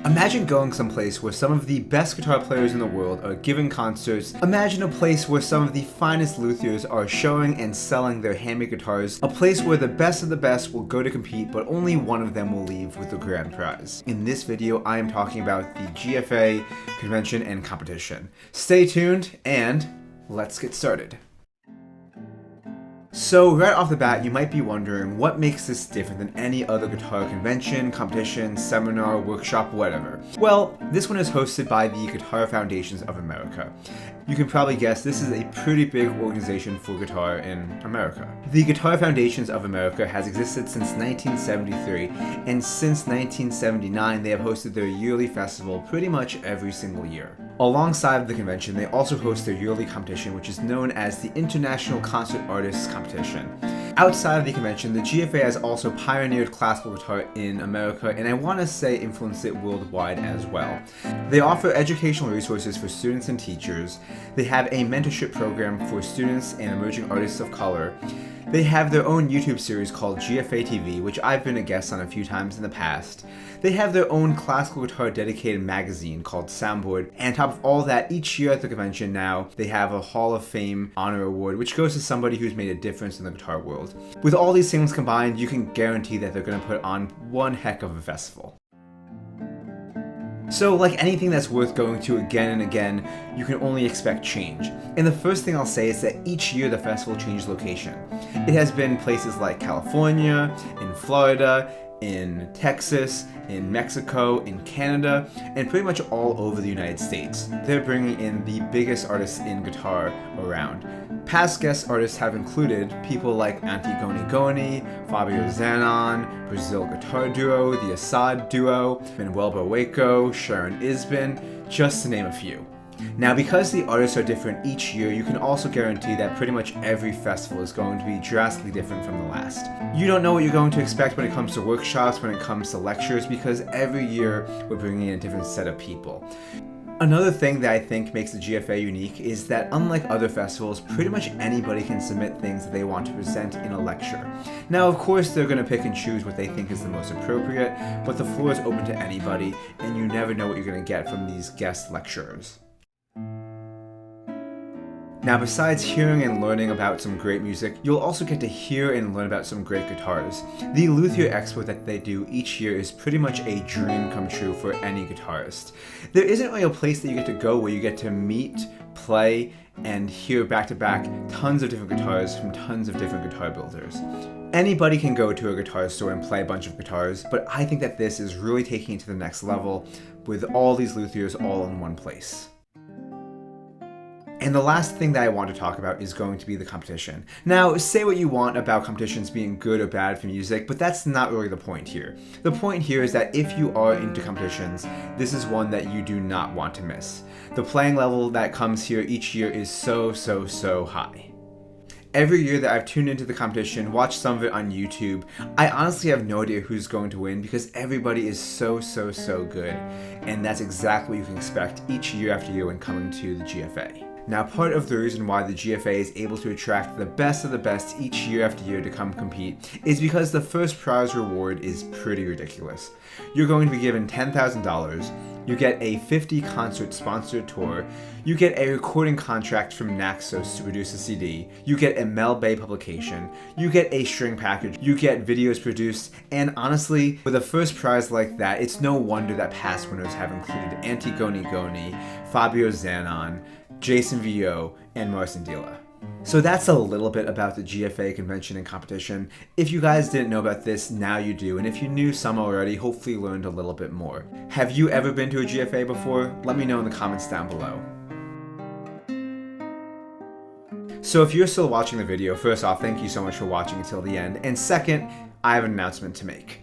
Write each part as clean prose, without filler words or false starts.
Imagine going someplace where some of the best guitar players in the world are giving concerts. Imagine a place where some of the finest luthiers are showing and selling their handmade guitars. A place where the best of the best will go to compete, but only one of them will leave with the grand prize. In this video, I am talking about the GFA convention and competition. Stay tuned and let's get started. So right off the bat, you might be wondering what makes this different than any other guitar convention, competition, seminar, workshop, whatever. Well, this one is hosted by the Guitar Foundations of America. You can probably guess this is a pretty big organization for guitar in America. The Guitar Foundations of America has existed since 1973, and since 1979 they have hosted their yearly festival pretty much every single year. Alongside the convention, they also host their yearly competition, which is known as the International Concert Artists Competition. Outside of the convention, the GFA has also pioneered classical guitar in America, and I want to say influenced it worldwide as well. They offer educational resources for students and teachers. They have a mentorship program for students and emerging artists of color. They have their own YouTube series called GFA TV, which I've been a guest on a few times in the past. They have their own classical guitar dedicated magazine called Soundboard, and on top of all that, each year at the convention now, they have a Hall of Fame honor award, which goes to somebody who's made a difference in the guitar world. With all these things combined, you can guarantee that they're going to put on one heck of a festival. So like anything that's worth going to again and again, you can only expect change. And the first thing I'll say is that each year the festival changes location. It has been places like California, in Florida, in Texas, in Mexico, in Canada, and pretty much all over the United States. They're bringing in the biggest artists in guitar around. Past guest artists have included people like Antigone Goni, Fabio Zanon, Brazil Guitar Duo, the Assad Duo, Manuel Barrueco, Sharon Isbin, just to name a few. Now, because the artists are different each year, you can also guarantee that pretty much every festival is going to be drastically different from the last. You don't know what you're going to expect when it comes to workshops, when it comes to lectures, because every year we're bringing in a different set of people. Another thing that I think makes the GFA unique is that unlike other festivals, pretty much anybody can submit things that they want to present in a lecture. Now, of course, they're going to pick and choose what they think is the most appropriate, but the floor is open to anybody, and you never know what you're going to get from these guest lecturers. Now, besides hearing and learning about some great music, you'll also get to hear and learn about some great guitars. The Luthier Expo that they do each year is pretty much a dream come true for any guitarist. There isn't really a place that you get to go where you get to meet, play, and hear back-to-back tons of different guitars from tons of different guitar builders. Anybody can go to a guitar store and play a bunch of guitars, but I think that this is really taking it to the next level with all these luthiers all in one place. And the last thing that I want to talk about is going to be the competition. Now, say what you want about competitions being good or bad for music, but that's not really the point here. The point here is that if you are into competitions, this is one that you do not want to miss. The playing level that comes here each year is so high. Every year that I've tuned into the competition, watched some of it on YouTube, I honestly have no idea who's going to win because everybody is so good. And that's exactly what you can expect each year after year when coming to the GFA. Now, part of the reason why the GFA is able to attract the best of the best each year after year to come compete is because the first prize reward is pretty ridiculous. You're going to be given $10,000, you get a 50 concert sponsored tour, you get a recording contract from Naxos to produce a CD, you get a Mel Bay publication, you get a string package, you get videos produced, and honestly, with a first prize like that, it's no wonder that past winners have included Antigone Goni, Fabio Zanon, Jason Vio, and Marcin Dila. So that's a little bit about the GFA convention and competition. If you guys didn't know about this, now you do, and if you knew some already, hopefully you learned a little bit more. Have you ever been to a GFA before? Let me know in the comments down below. So if you're still watching the video, first off, thank you so much for watching until the end, and second, I have an announcement to make.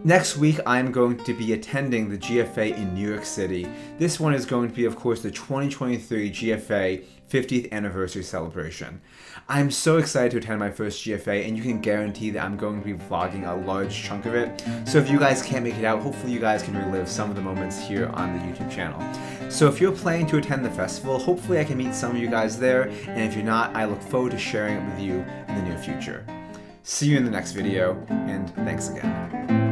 Next week, I'm going to be attending the GFA in New York City. This one is going to be, of course, the 2023 GFA 50th anniversary celebration. I'm so excited to attend my first GFA, and you can guarantee that I'm going to be vlogging a large chunk of it. So if you guys can't make it out, hopefully you guys can relive some of the moments here on the YouTube channel. So if you're planning to attend the festival, hopefully I can meet some of you guys there, and if you're not, I look forward to sharing it with you in the near future. See you in the next video, and thanks again.